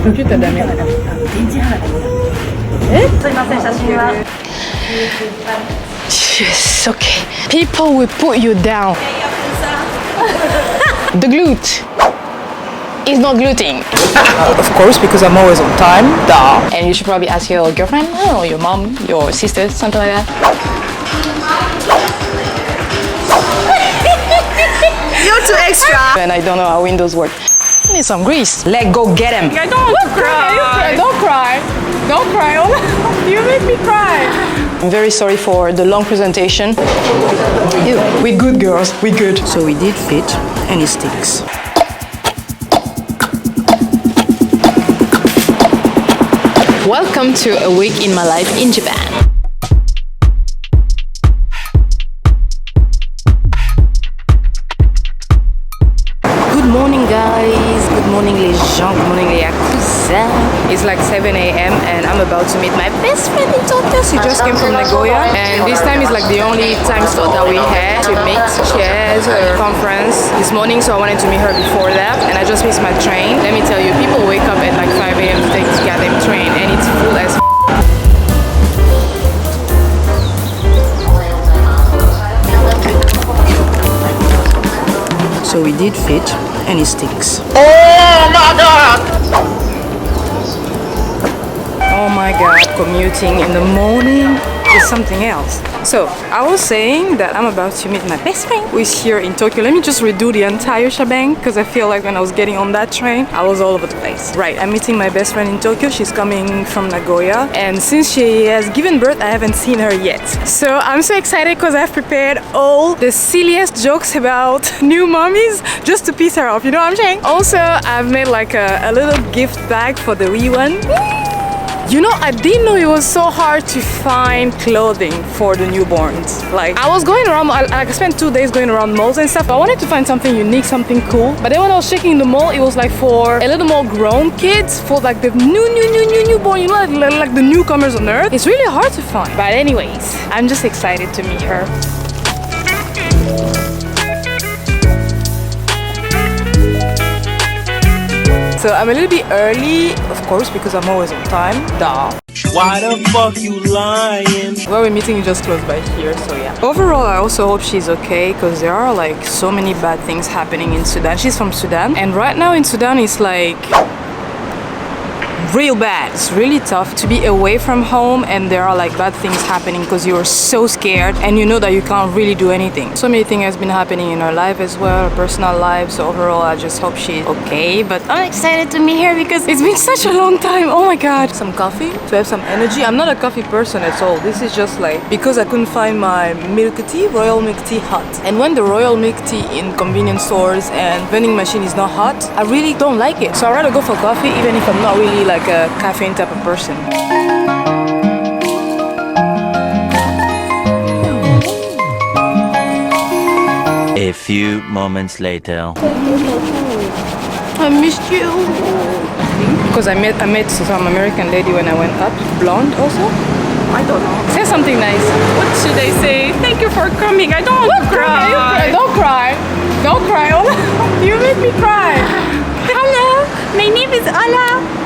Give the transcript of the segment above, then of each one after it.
computer ダメ。え？すいません、写真は。Yes, okay. People will put you down. The glute is not gluting. Of course, because I'm always on time. Duh. And you should probably ask your girlfriend, or your mom, your sister, something like that. You're too extra. And I don't know how windows work. I need some grease. Let go, get him. I don't cry. Don't cry. Don't cry. You make me cry. I'm very sorry for the long presentation. We're good, girls. We're good. So we did fit, and it sticks. Welcome to a week in my life in Japan. Good morning, guys. Good morning, les gens. Good morning, les yakuza. It's like 7 a.m. and I'm about to meet my best friend in Tokyo. She just came from Nagoya, and this time is like the only time slot that we had to meet. She has a conference this morning, so I wanted to meet her before that, and I just missed my train. Let me tell you, people wake up at like 5 a.m. to take this goddamn train, and it's full as So we did fit, and it sticks. Oh my god! Oh my god, commuting in the morning is something else. So, I was saying that I'm about to meet my best friend who is here in Tokyo. Let me just redo the entire shebang, because I feel like when I was getting on that train, I was all over the place. Right, I'm meeting my best friend in Tokyo. She's coming from Nagoya, and since she has given birth, I haven't seen her yet. So, I'm so excited because I've prepared all the silliest jokes about new mommies just to piss her off, you know what I'm saying? Also, I've made like a little gift bag for the wee one. You know, I didn't know it was so hard to find clothing for the newborns. Like, I was going around, I spent 2 days going around malls and stuff. I wanted to find something unique, something cool. But then when I was checking the mall, it was like for a little more grown kids, for like the newborn, you know, like the newcomers on earth. It's really hard to find. But anyways, I'm just excited to meet her. So I'm a little bit early, of course, because I'm always on time. Duh. Why the fuck you lying? Well, we're meeting just close by here, so yeah. Overall, I also hope she's okay, because there are like so many bad things happening in Sudan. She's from Sudan, and right now in Sudan it's like real bad. It's really tough to be away from home and there are like bad things happening because you're so scared and you know that you can't really do anything. So many things has been happening in her life as well, her personal life. So overall, I just hope she's okay. But I'm excited to meet her because it's been such a long time. Oh my god. Some coffee to have some energy. I'm not a coffee person at all. This is just like because I couldn't find my milk tea, royal milk tea hot. And when the royal milk tea in convenience stores and vending machine is not hot, I really don't like it. So I'd rather go for coffee even if I'm not really like a caffeine type of person. A few moments later. I missed you. Because I met some American lady when I went up, blonde also. I don't know. Say something nice. What should I say? Thank you for coming. I don't want to cry. Don't cry. Don't cry. You make me cry. Hello, my name is Ala.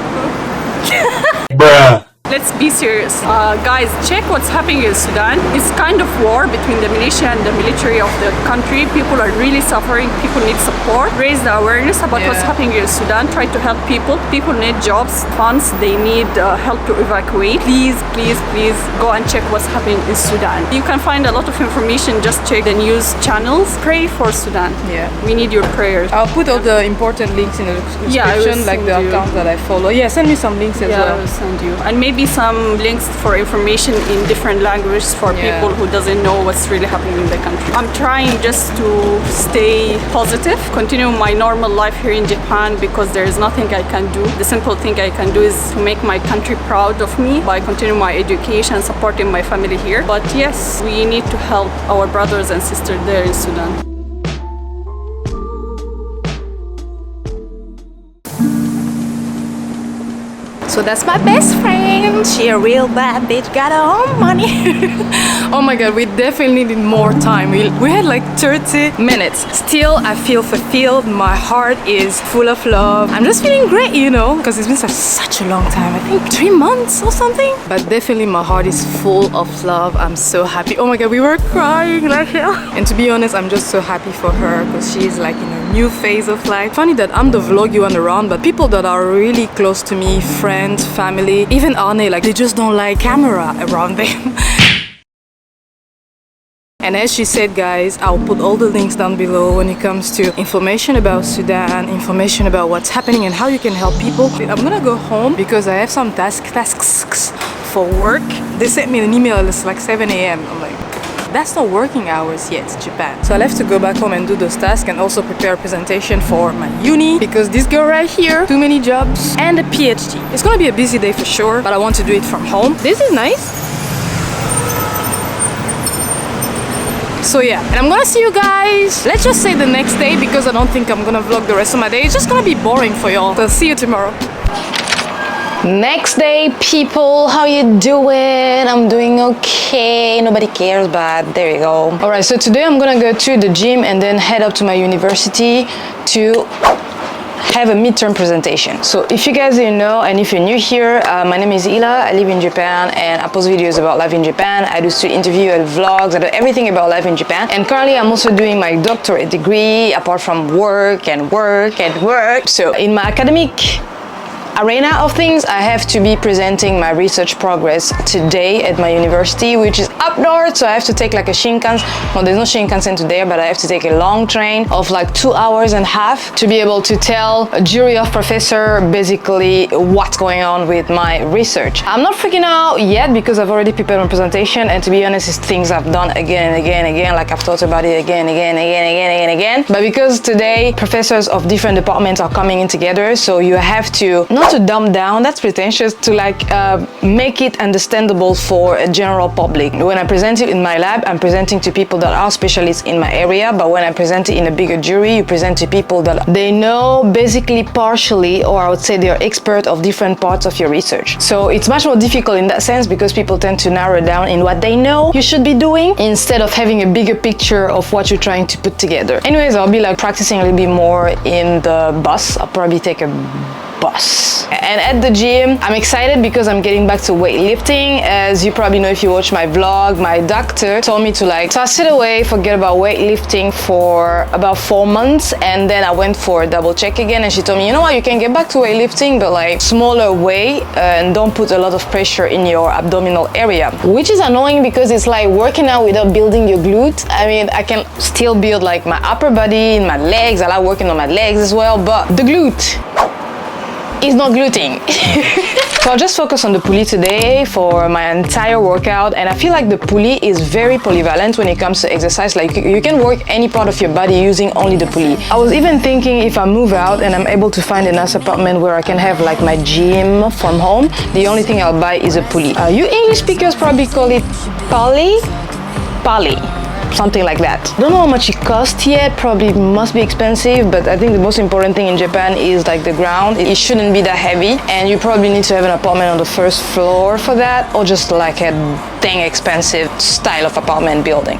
Bruh. Let's be serious. Guys, check what's happening in Sudan. It's kind of war between the militia and the military of the country. People are really suffering. People need support. Raise the awareness about what's happening in Sudan. Try to help people. People need jobs, funds. They need help to evacuate. Please, please, please go and check what's happening in Sudan. You can find a lot of information. Just check the news channels. Pray for Sudan. Yeah. We need your prayers. I'll put all the important links in the description, like the account that I follow. Yeah, send me some links as well. I will send you. And maybe some links for information in different languages for people who doesn't know what's really happening in the country. I'm trying just to stay positive, continue my normal life here in Japan because there is nothing I can do. The simple thing I can do is to make my country proud of me by continuing my education, supporting my family here. But yes, we need to help our brothers and sisters there in Sudan. So that's my best friend. She a real bad bitch, got her own money. Oh my god, we definitely need more time. We had like 30 minutes. Still, I feel fulfilled. My heart is full of love. I'm just feeling great, you know, because it's been such a long time. I think 3 months or something. But definitely my heart is full of love. I'm so happy. Oh my god, we were crying like hell. And to be honest, I'm just so happy for her because she's like in a new phase of life. Funny that I'm the vlog you want around, but people that are really close to me, friends, family, even Arne, like they just don't like camera around them. And as she said, guys, I'll put all the links down below when it comes to information about Sudan, information about what's happening and how you can help people. I'm gonna go home because I have some tasks for work. They sent me an email, it's like 7 a.m. I'm like, that's not working hours yet, Japan. So I'll have to go back home and do those tasks and also prepare a presentation for my uni because this girl right here, too many jobs and a PhD. It's gonna be a busy day for sure, but I want to do it from home. This is nice. So yeah, and I'm gonna see you guys, let's just say the next day because I don't think I'm gonna vlog the rest of my day. It's just gonna be boring for y'all. So see you tomorrow. Next day, people, how you doing? I'm doing okay. Nobody cares, but there you go. All right, so today I'm gonna go to the gym and then head up to my university to have a midterm presentation. So if you guys didn't know, and if you're new here, my name is Ila, I live in Japan and I post videos about life in Japan. I do street interview, I do vlogs, I do everything about life in Japan. And currently I'm also doing my doctorate degree apart from work and work and work. So in my academic arena of things, I have to be presenting my research progress today at my university, which is up north, so I have to take like a Shinkansen. Well, there's no Shinkansen today, but I have to take a long train of like 2 hours and a half to be able to tell a jury of professor basically what's going on with my research. I'm not freaking out yet because I've already prepared my presentation, and to be honest, it's things I've done again and again and again, like I've thought about it again. But because today professors of different departments are coming in together, so you have to not to dumb down, that's pretentious, to like make it understandable for a general public. When I present it in my lab, I'm presenting to people that are specialists in my area, but when I present it in a bigger jury, you present to people that they know basically partially, or I would say they're expert of different parts of your research. So it's much more difficult in that sense because people tend to narrow down in what they know you should be doing instead of having a bigger picture of what you're trying to put together. Anyways, I'll be like practicing a little bit more in the bus. I'll probably take a bus. And at the gym, I'm excited because I'm getting back to weightlifting. As you probably know if you watch my vlog, my doctor told me to like toss it away, forget about weightlifting for about 4 months, and then I went for a double check again and she told me, you know what, you can get back to weightlifting but like smaller weight and don't put a lot of pressure in your abdominal area, which is annoying because it's like working out without building your glute. I mean, I can still build like my upper body and my legs. I like working on my legs as well, but the glute is not gluting. So I'll just focus on the pulley today for my entire workout, and I feel like the pulley is very polyvalent when it comes to exercise. Like you can work any part of your body using only the pulley. I was even thinking if I move out and I'm able to find a nice apartment where I can have like my gym from home, the only thing I'll buy is a pulley. You English speakers probably call it pulley, something like that. Don't know how much it costs yet, probably must be expensive, but I think the most important thing in Japan is like the ground. It shouldn't be that heavy, and you probably need to have an apartment on the first floor for that, or just like a dang expensive style of apartment building.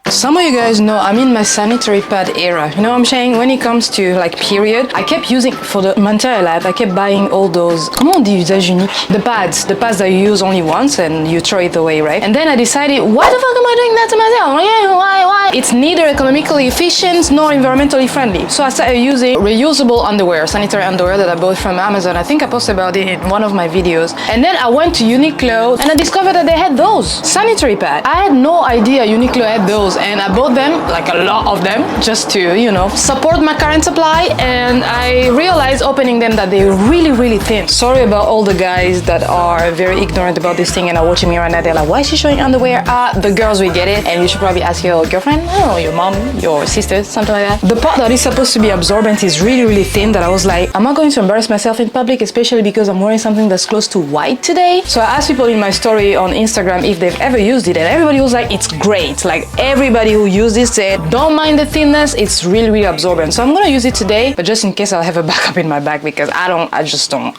Some of you guys know I'm in my sanitary pad era. You know what I'm saying? When it comes to like period, I kept using, for my entire life, I kept buying all those, comment on dit usage unique? The pads that you use only once and you throw it away, right? And then I decided, why the fuck am I doing that to myself? Why? It's neither economically efficient nor environmentally friendly. So I started using reusable underwear, sanitary underwear that I bought from Amazon. I think I posted about it in one of my videos. And then I went to Uniqlo and I discovered that they had those sanitary pads. I had no idea Uniqlo had those. And I bought bought them, like a lot of them, just to, you know, support my current supply, and I realized opening them that they're really, really thin. Sorry about all the guys that are very ignorant about this thing and are watching me right now. They're like, why is she showing underwear? The girls will get it, and you should probably ask your girlfriend, I don't know, your mom, your sister, something like that. The part that is supposed to be absorbent is really, really thin, that I was like, am I going to embarrass myself in public, especially because I'm wearing something that's close to white today? So I asked people in my story on Instagram if they've ever used it, and everybody was like, it's great. Like, everybody who used it said, don't mind the thinness, it's really, really absorbent. So I'm gonna use it today, but just in case I'll have a backup in my bag, because I just don't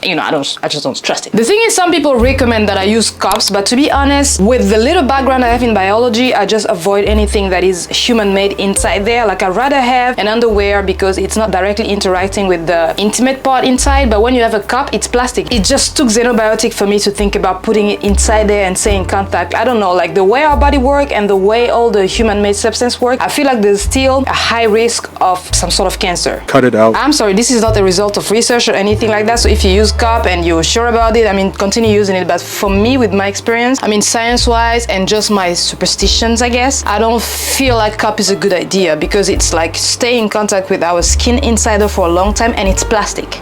trust it. The thing is, some people recommend that I use cups, but to be honest, with the little background I have in biology, I just avoid anything that is human-made inside there. Like, I'd rather have an underwear because it's not directly interacting with the intimate part inside, but when you have a cup, it's plastic. It just took xenobiotic for me to think about putting it inside there and stay in contact. I don't know, like the way our body work and the way all the human-made substance work, I feel like there's still a high risk of some sort of cancer. Cut it out. I'm sorry, this is not a result of research or anything like that, so if you use cup and you're sure about it, I mean, continue using it. But for me, with my experience, I mean, science-wise and just my superstitions, I guess, I don't feel like cup is a good idea, because it's like stay in contact with our skin inside there for a long time, and it's plastic.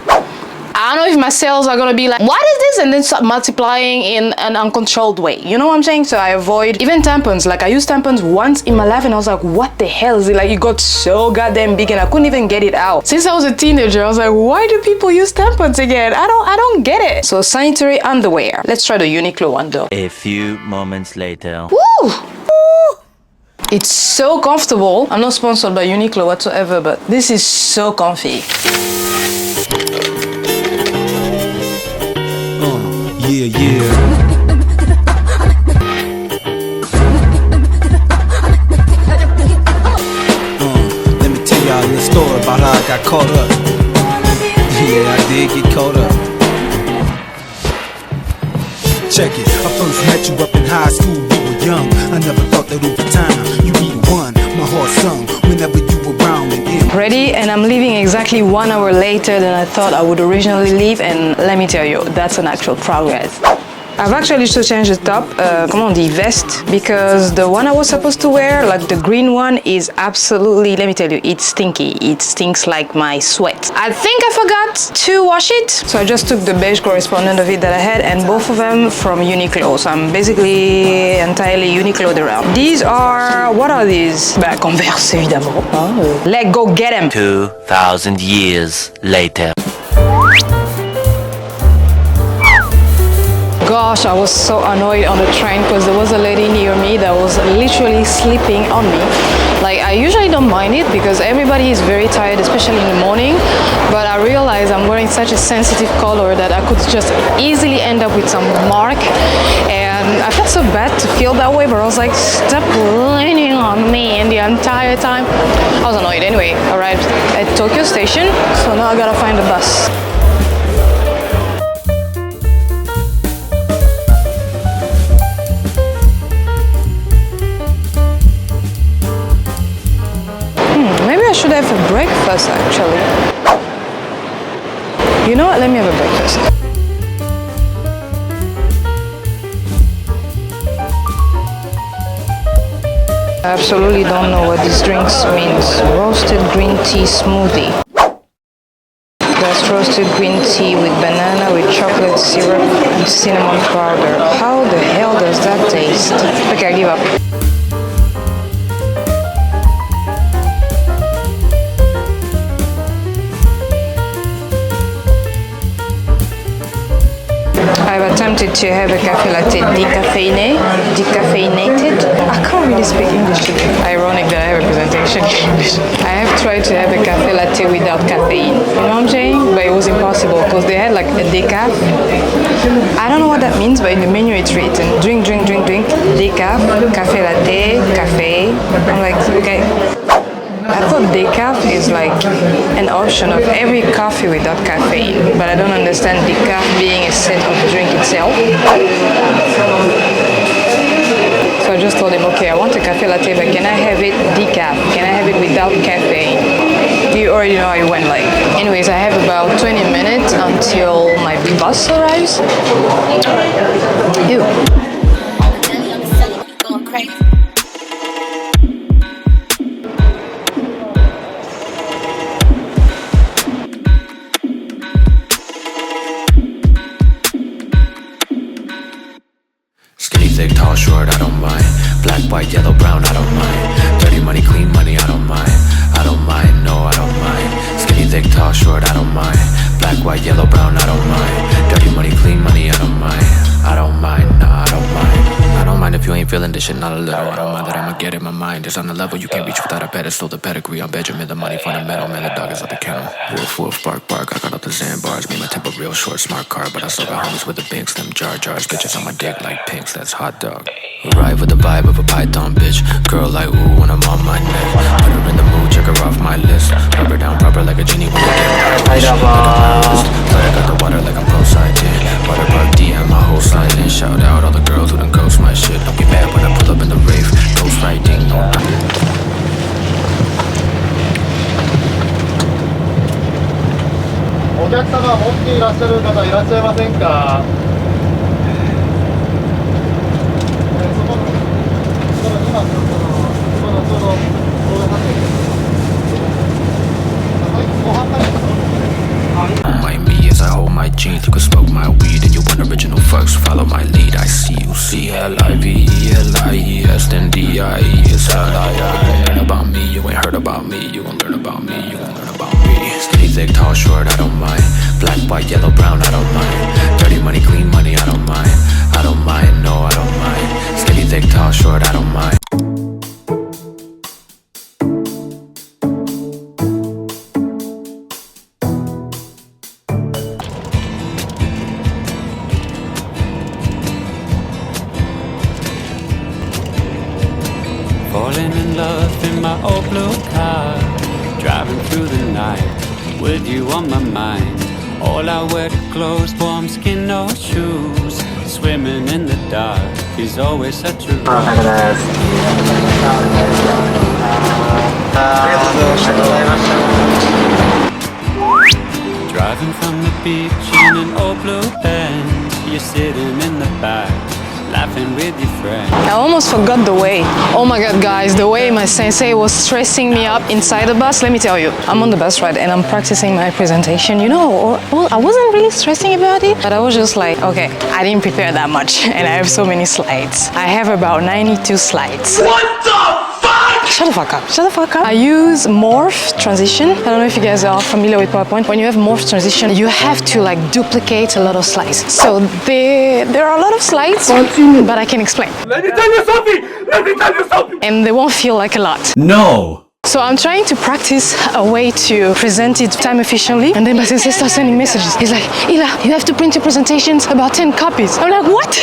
I don't know if my cells are gonna be like, what is this? And then start multiplying in an uncontrolled way. You know what I'm saying? So I avoid even tampons. Like, I used tampons once in my life and I was like, what the hell is it? Like, it got so goddamn big and I couldn't even get it out. Since I was a teenager, I was like, why do people use tampons again? I don't get it. So sanitary underwear. Let's try the Uniqlo one though. A few moments later. Woo! It's so comfortable. I'm not sponsored by Uniqlo whatsoever, but this is so comfy. Yeah. Let me tell y'all a little story about how I got caught up. Yeah, I did get caught up. Check it, I first met you up in high school, we were young. I never thought that over time, you'd be the one my heart sung whenever you were around and in. Ready, and I'm leaving exactly 1 hour later than I thought I would originally leave, and let me tell you, that's an actual progress. I've actually just changed the top, comment on dit, vest, because the one I was supposed to wear, like the green one, is absolutely, let me tell you, it's stinky. It stinks like my sweat. I think I forgot to wash it, so I just took the beige correspondent of it that I had, and both of them from Uniqlo, so I'm basically entirely Uniqlo'd around. These are, what are these? Bah, Converse, évidemment. Oh. Let's go get them! 2,000 years later. Gosh, I was so annoyed on the train because there was a lady near me that was literally sleeping on me. Like, I usually don't mind it because everybody is very tired, especially in the morning, but I realized I'm wearing such a sensitive color that I could just easily end up with some mark, and I felt so bad to feel that way, but I was like, stop leaning on me, and the entire time I was annoyed. Anyway, I arrived at Tokyo Station, so now I gotta find a bus. I should have a breakfast actually. You know what? Let me have a breakfast. I absolutely don't know what these drinks means. Roasted green tea smoothie. That's roasted green tea with banana, with chocolate syrup and cinnamon powder. How the hell does that taste? Okay, I give up. I've attempted to have a cafe latte decaffeinated. I can't really speak English today. Ironic that I have a presentation in English. I have tried to have a cafe latte without caffeine. You know what I'm saying? But it was impossible because they had like a decaf. I don't know what that means, but in the menu it's written drink, decaf, cafe latte, cafe. I'm like, okay. I thought decaf is like an option of every coffee without caffeine, but I don't understand decaf being a set of drink itself. So I just told him, okay, I want a cafe latte, but can I have it decaf? Can I have it without caffeine? You already know how it went like. Anyways, I have about 20 minutes until my bus arrives. Ew. thick, tall, short, I don't mind. Black, white, yellow, brown, I don't mind. Dirty money, clean money, I don't mind. I don't mind, no, I don't mind. Skinny, thick, tall, short, I don't mind. Black, white, yellow, brown, I don't mind. Dirty money, clean money, I don't mind. I don't mind, nah, I don't mind. I don't mind if you ain't feeling this shit, not a little. I don't mind that I'ma get it, my mind is on the level you can't reach without a pedestal. The pedigree, I'm Benjamin, the money fundamental. Man, the dog is at the kennel. Wolf, wolf, bark, bark. I got up the sandbars. Made my temper real short, smart car. But I still got homies with the big slim jar jars. Bitches on my dick like pinks, that's hot dog. Arrive with the vibe of a python bitch. Girl like ooh when I'm on my neck. Put her in the mood, check her off my list. Rub her down proper like a genie when you get my wish. Play I got the water like I'm poolside in. Water park DM, my whole side in. Shout out all the girls who done ghost my shit. Don't get mad when I pull up in the rave. Ghost riding, no. Don't mind me as I hold my jeans. You can smoke my weed and you want original fucks. Follow my lead, I see you. CLIVELIES, then DIES. You ain't learn about me, you ain't heard about me. You gon' learn about me, you gon' learn about me. Skinny, thick, tall, short, I don't mind. Black, white, yellow, brown, I don't mind. Dirty money, clean money, I don't mind. I don't mind, no, I don't mind. Skinny, thick, tall, short, I don't mind. Falling in love in my old blue car, driving through the night with you on my mind. All I wear to clothes, warm skin, no shoes. Swimming in the dark is always such a rush. Driving from the beach in an old blue Benz. You're sitting in the back, laughing with your friends. I almost forgot the way. Oh my god, guys, the way my sensei was stressing me up inside the bus. Let me tell you, I'm on the bus ride and I'm practicing my presentation. You know, well, I wasn't really stressing about it, but I was just like, okay, I didn't prepare that much and I have so many slides. I have about 92 slides. What the fuck? Shut the fuck up, shut the fuck up. I use morph transition. I don't know if you guys are familiar with PowerPoint. When you have morph transition, you have to like duplicate a lot of slides. So there are a lot of slides, but I can explain. Let me tell you something! Let me tell you something! And they won't feel like a lot. No! So I'm trying to practice a way to present it time efficiently, and then my sensei starts sending messages. He's like, Ila, you have to print your presentations about 10 copies. I'm like, what?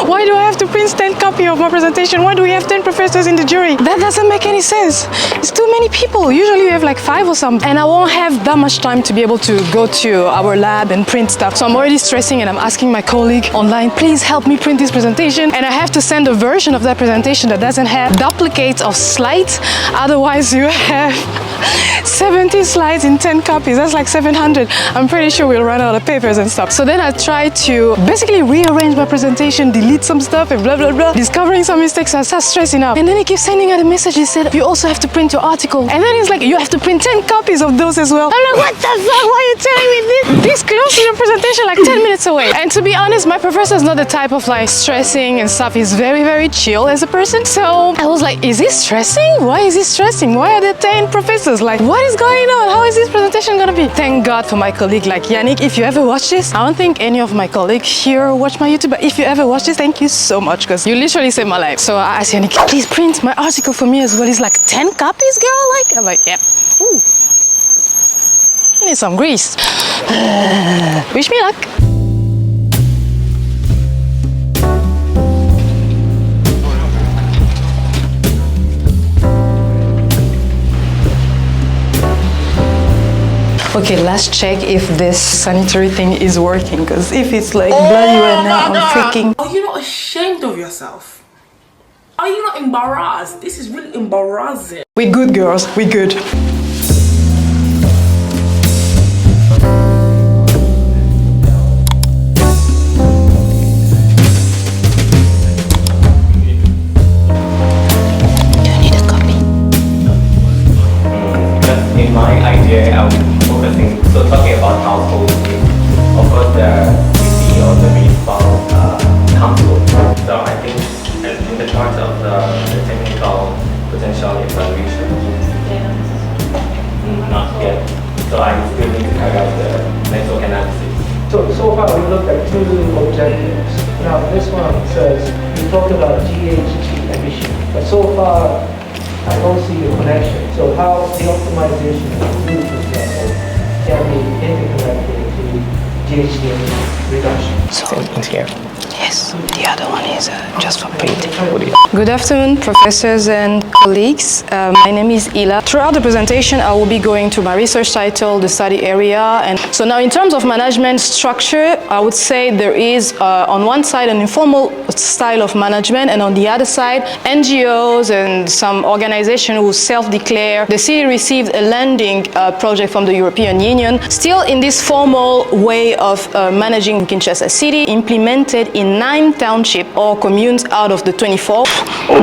Why do I have to print 10 copies of my presentation? Why do we have 10 professors in the jury? That doesn't make any sense. It's too many people. Usually we have like 5 or something, and I won't have that much time to be able to go to our lab and print stuff. So I'm already stressing and I'm asking my colleague online, please help me print this presentation. And I have to send a version of that presentation that doesn't have duplicates of slides. Otherwise you have 70 slides in 10 copies. That's like 700. I'm pretty sure we'll run out of papers and stuff. So then I try to basically rearrange my presentation, delete some stuff and blah blah blah, discovering some mistakes. So I start stressing out. And then he keeps sending out a message. He said, you also have to print your article. And then he's like, you have to print 10 copies of those as well. I'm like, what the fuck? Why are you telling me this close to your presentation, like 10 minutes away? And to be honest, my professor is not the type of like stressing and stuff. He's very, very chill as a person. So I was like, is he stressing? Why is he stressing? Why are there 10 professors? Like, what is going on? How is this presentation gonna be? Thank God for my colleague like Yannick. If you ever watch this, I don't think any of my colleagues here watch my YouTube, but if you ever watch this, thank you so much, because you literally saved my life. So I asked Yannick, please print my article for me as well. He's like, 10 copies, girl? Like, I'm like, yep. Ooh. Need some grease. Wish me luck. Okay, let's check if this sanitary thing is working, because if it's like bloody right now, I'm freaking. Are you not ashamed of yourself? Are you not embarrassed? This is really embarrassing. We good, girls, we good. In my idea, I'm focusing, so talking about household needs, of course the PC or the minimal household. So I think talked about GHG emission, but so far I don't see the connection. So how the optimization of food, for example, can be interconnected to GHG reduction? So in here. yes, the other one is just for printing. Good afternoon, professors and colleagues. My name is Ila. Throughout the presentation, I will be going to my research title, the study area. And so now in terms of management structure, I would say there is on one side an informal style of management, and on the other side, NGOs and some organizations who self-declare. The city received a landing project from the European Union, still in this formal way of managing Kinshasa City, implemented in 9 townships or communes out of the 24.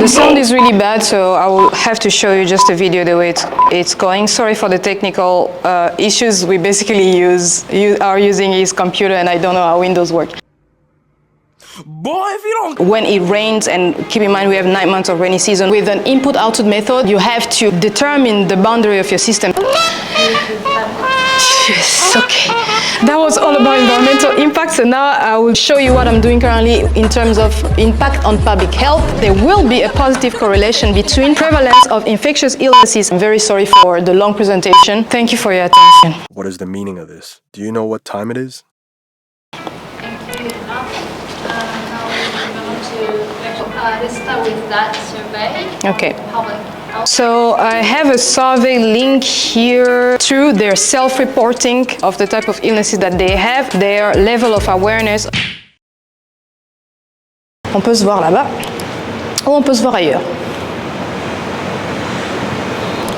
The sound is really bad, so I will have to show you just a video the way it's going. Sorry for the technical issues. We basically are using his computer, and I don't know how Windows work. Boy, if you don't... When it rains, and keep in mind we have 9 months of rainy season, with an input-output method, you have to determine the boundary of your system. Yes, okay. That was all about environmental impact. So now I will show you what I'm doing currently in terms of impact on public health. There will be a positive correlation between prevalence of infectious illnesses. I'm very sorry for the long presentation. Thank you for your attention. What is the meaning of this? Do you know what time it is? Let's start with that survey. Okay. So I have a survey link here to their self-reporting of the type of illnesses that they have, their level of awareness. On peut se voir là-bas ou on peut se voir ailleurs.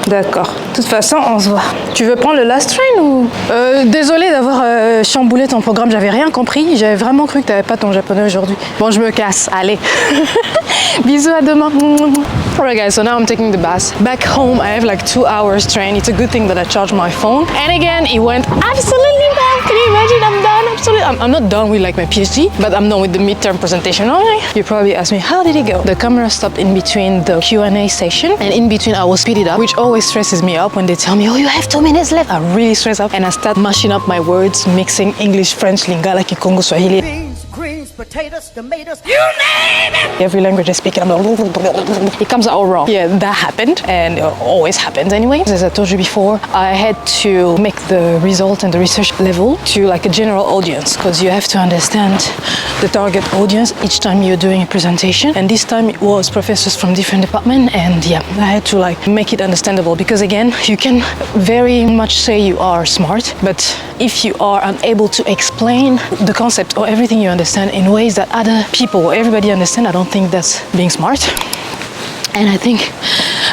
D'accord. De toute façon, on se voit. Tu veux prendre le last train ou... Désolée d'avoir chamboulé ton programme, j'avais rien compris. J'avais vraiment cru que tu n'avais pas ton japonais aujourd'hui. Bon, je me casse. Allez. Bisous, à demain. Alright guys, so now I'm taking the bus. Back home, I have like 2 hours train. It's a good thing that I charged my phone. And again, it went absolutely bad. Can you imagine? I'm done. Absolutely. I'm not done with like my PhD, but I'm done with the midterm presentation. You probably asked me, how did it go? The camera stopped in between the Q&A session, and in between I will speed it up, which always stresses me up when they tell me, oh, you have 2 minutes left. I really stress up, and I start mashing up my words, mixing English, French, Lingala, Congo, Swahili. Greens, potatoes, tomatoes, you name it! Every language I speak, it comes out all wrong. Yeah, that happened, and it always happens anyway. As I told you before, I had to make the result and the research level to like a general audience, because you have to understand the target audience each time you're doing a presentation. And this time it was professors from different departments, and yeah, I had to like make it understandable, because again, you can very much say you are smart, but if you are unable to explain the concept or everything you understand in ways that other people or everybody understand, I don't think that's being smart. And I think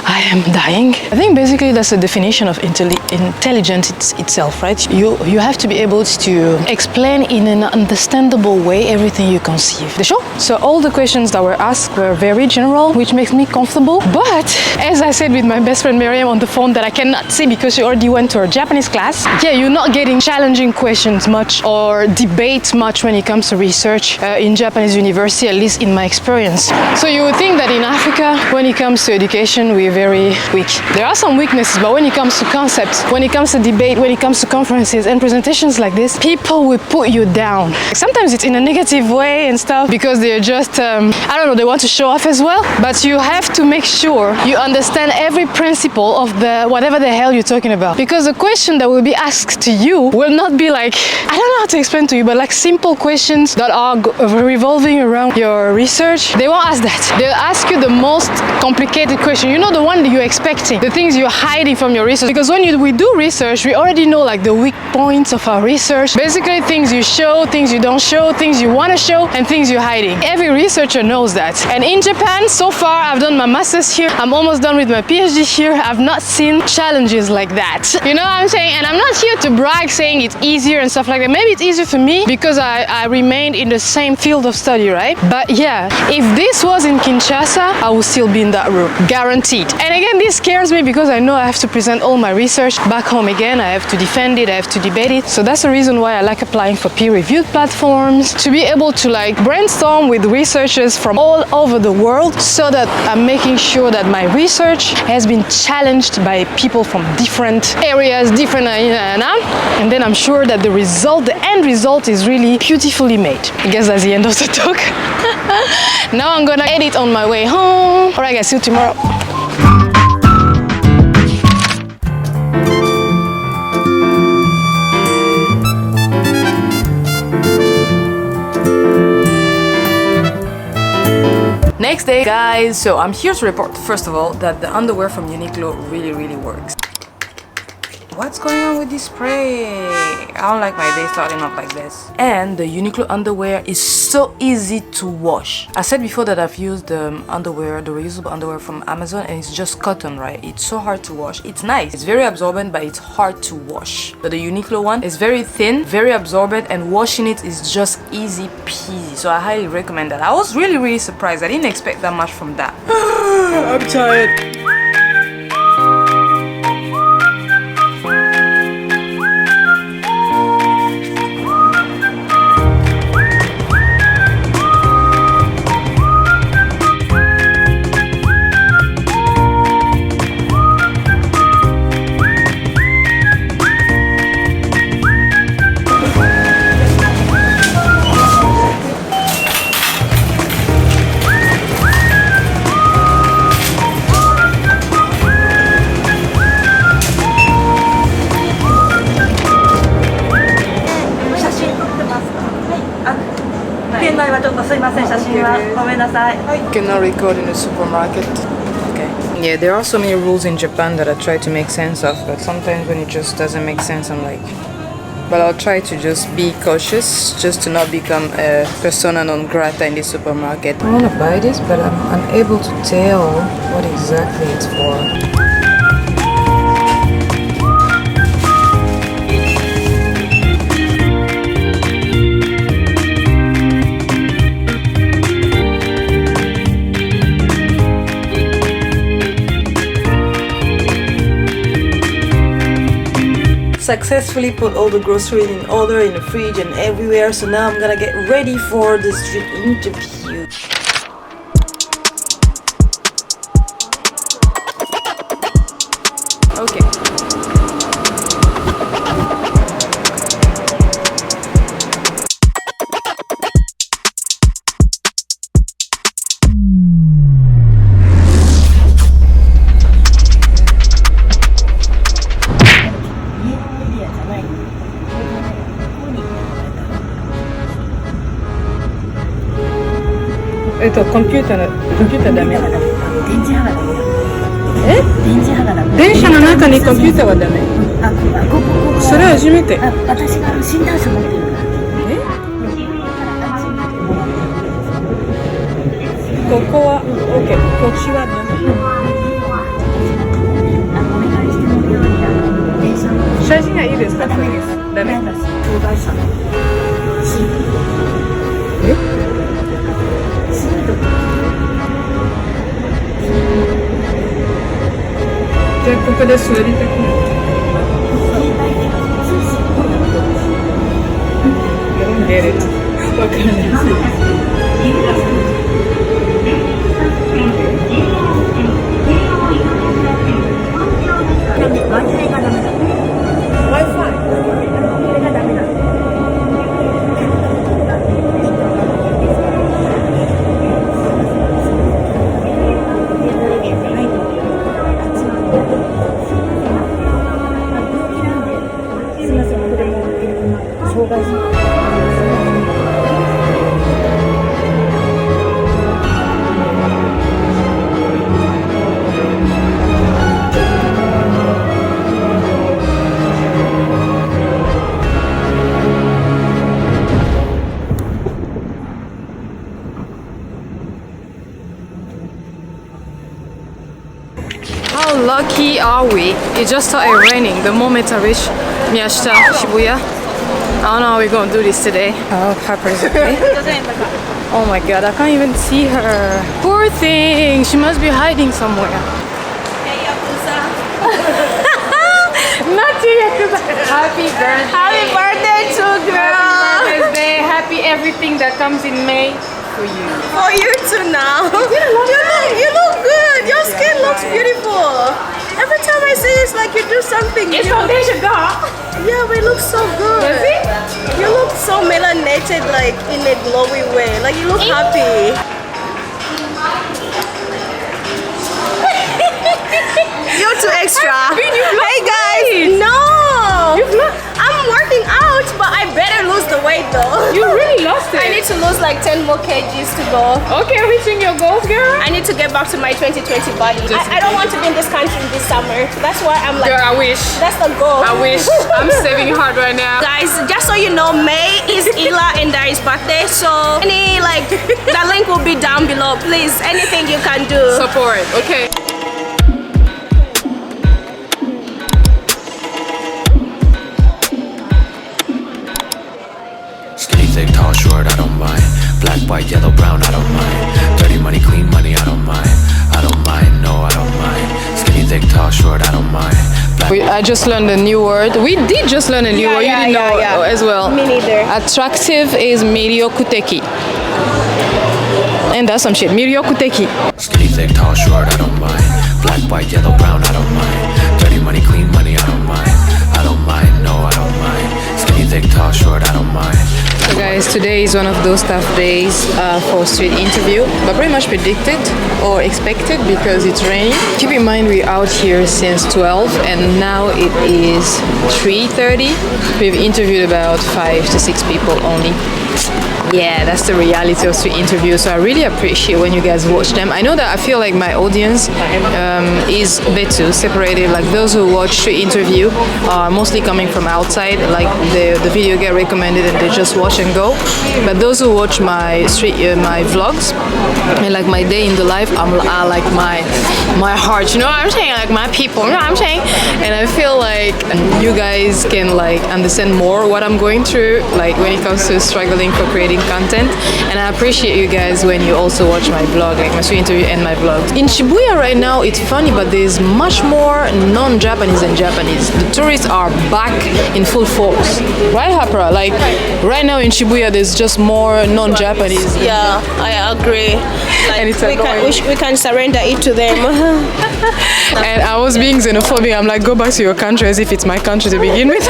I am dying. I think basically that's the definition of intelligence itself, right? You have to be able to explain in an understandable way everything you conceive. The show? So all the questions that were asked were very general, which makes me comfortable. But as I said with my best friend Meryem on the phone that I cannot see because she already went to her Japanese class, yeah, you're not getting challenging questions much or debate much when it comes to research in Japanese university, at least in my experience. So you would think that in Africa, when it comes to education, we're very weak. There are some weaknesses, but when it comes to concepts, when it comes to debate, when it comes to conferences and presentations like this, people will put you down. Sometimes it's in a negative way and stuff because they're just, I don't know, they want to show off as well. But you have to make sure you understand every principle of the whatever the hell you're talking about. Because the question that will be asked to you will not be like, I don't know how to explain to you, but like simple questions that are revolving around your research. They won't ask that. They'll ask you the most complicated question. You know, the one that you're expecting, the things you're hiding from your research. Because when we do research, we already know like the weak points of our research. Basically things you show, things you don't show, things you want to show, and things you're hiding. Every researcher knows that. And in Japan, so far, I've done my master's here. I'm almost done with my PhD here. I've not seen challenges like that. You know what I'm saying? And I'm not here to brag saying it's easier and stuff like that. Maybe it's easier for me because I remained in the same field of study, right? But yeah, if this was in Kinshasa, I would still be in that room, guaranteed. And again, this scares me because I know I have to present all my research back home again. I have to defend it, I have to debate it. So that's the reason why I like applying for peer-reviewed platforms, to be able to like brainstorm with researchers from all over the world, so that I'm making sure that my research has been challenged by people from different areas, different and then I'm sure that the end result is really beautifully made. I guess that's the end of the talk. Now I'm gonna edit on my way home. Alright guys, see you tomorrow. Next day, guys, so I'm here to report, first of all, that the underwear from Uniqlo really works. What's going on with this spray? I don't like my day starting off like this. And the Uniqlo underwear is so easy to wash. I said before that I've used the underwear, the reusable underwear from Amazon, and it's just cotton, right? It's so hard to wash. It's nice. It's very absorbent, but it's hard to wash. But the Uniqlo one is very thin, very absorbent, and washing it is just easy peasy. So I highly recommend that. I was really surprised. I didn't expect that much from that. I'm tired. Cannot record in the supermarket. Okay. Yeah, there are so many rules in Japan that I try to make sense of, but sometimes when it just doesn't make sense, I'm like, but I'll try to just be cautious, just to not become a persona non grata in the supermarket. I want to buy this, but I'm unable to tell what exactly it's for. Successfully put all the groceries in order in the fridge and everywhere, so now I'm gonna get ready for the street interview. Okay.コンピューターダメ。電車の中にコンピューターはダメ。それは初めて。私が診断書持ってるから。ここは OK。こっちはダメ。写真はいいですか？ダメです。ダメ。じゃあここで座りたくない。わかんない。Wi-Fi がダメだ。Wi-Fi これがダメだ。How lucky are we? It just started raining the moment I reached Miyashita, Shibuya. I don't know how we're gonna do this today. I hope Hapra is okay. Oh my god, I can't even see her. Poor thing, she must be hiding somewhere. Hey, Yakuza. Not you, Yakuza. Happy birthday. Happy birthday too, girl. Happy birthday. Happy everything that comes in May for you. For you too now. You look good. Your skin looks beautiful. Every time I see you, it's like you do something. It's foundation, girl. Yeah, but it looks so good. Does it? You look so melanated, like in a glowy way. Like you look happy. You're too extra. Hey guys, no. I'm working out, but I better lose the weight though. You really lost it. I need to lose like 10 more kgs to go. Okay, reaching your goals, girl. I need to get back to my 2020 body. I don't want to be in this country this summer. That's why I'm like, girl, I wish. That's the goal. I wish. I'm saving hard right now. Guys, just so you know, May is Ila and Dari's birthday. So the link will be down below. Please, anything you can do. Support, okay. Thick, tall, short, I don't mind. Black, white, yellow, brown, I don't mind. Dirty money, clean money, I don't mind. I don't mind, no, I don't mind. Skinny, thick, tall, short, I don't mind. I just learned a new word. We did just learn a new word. You didn't know as well. Me neither. Attractive is mediokuteki. And that's some shit. Mediokuteki. Skinny, thick, tall, short, I don't mind. Black, white, yellow, brown, I don't mind. Dirty money, clean money, I don't mind. I don't mind, no, I don't mind. Skinny, thick, tall, short, I don't mind. So guys, today is one of those tough days for street interview, but pretty much predicted or expected because it's raining. Keep in mind we're out here since 12 and now it is 3:30. We've interviewed about 5 to 6 people only. Yeah, that's the reality of street interviews. So I really appreciate when you guys watch them. I know that I feel like my audience is better separated. Like those who watch street interview are mostly coming from outside. Like the video get recommended and they just watch and go. But those who watch my my vlogs and like my day in the life, I like my heart. You know what I'm saying? Like my people. You know what I'm saying? And I feel like you guys can like understand more what I'm going through. Like when it comes to struggling for creating content, and I appreciate you guys when you also watch my vlog, like my street interview and my vlogs. In Shibuya right now, it's funny, but there's much more non-Japanese than Japanese. The tourists are back in full force, right, Hapra? Like right now in Shibuya, there's just more non-Japanese. Yeah, I agree. Like, and it's we can surrender it to them. And I was being xenophobic. I'm like, go back to your country as if it's my country to begin with.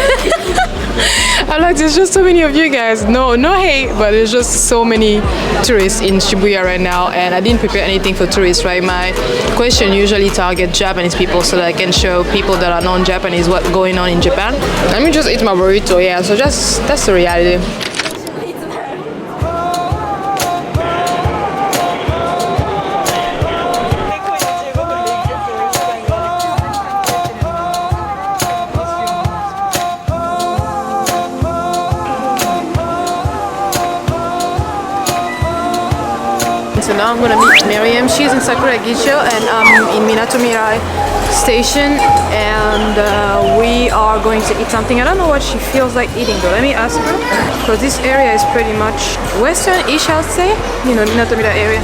I'm like, there's just so many of you guys. No hate, but there's just so many tourists in Shibuya right now, and I didn't prepare anything for tourists, right? My question usually target Japanese people so that I can show people that are non-Japanese what's going on in Japan. Let me just eat my burrito, yeah. So that's the reality. So now I'm gonna meet Meryem. She's in Sakura-Gicho and I'm in Minatomirai station, and we are going to eat something. I don't know what she feels like eating though. Let me ask her. So this area is pretty much western-ish, I'll say. You know, Minatomirai area.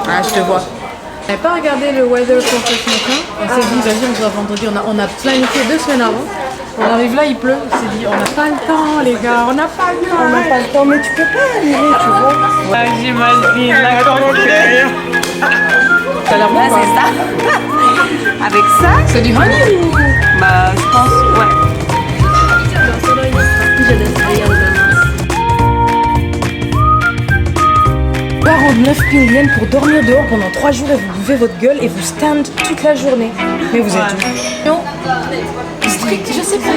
Ah, je te vois. On n'avait pas regardé le weather forecast matin. On s'est dit, vas-y, on se voit vendredi. On a planifié 2 semaines avant. On arrive là, il pleut. On s'est dit, on n'a pas le temps, les gars. On n'a pas le temps. On n'a pas le temps, mais tu peux pas arriver, tu vois. Ouais, j'imagine la conquête. Ça a l'air bon, quoi. C'est ça. Avec ça. C'est du honey ou... Bah, je pense, ouais. « 49 000 yens pour dormir dehors pendant 3 jours et vous buvez votre gueule et vous stand toute la journée. Mais vous êtes où? Non. Strict, je sais pas.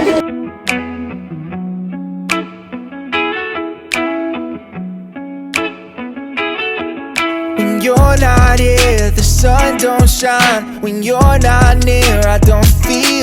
sun don't shine when you're not near. I don't feel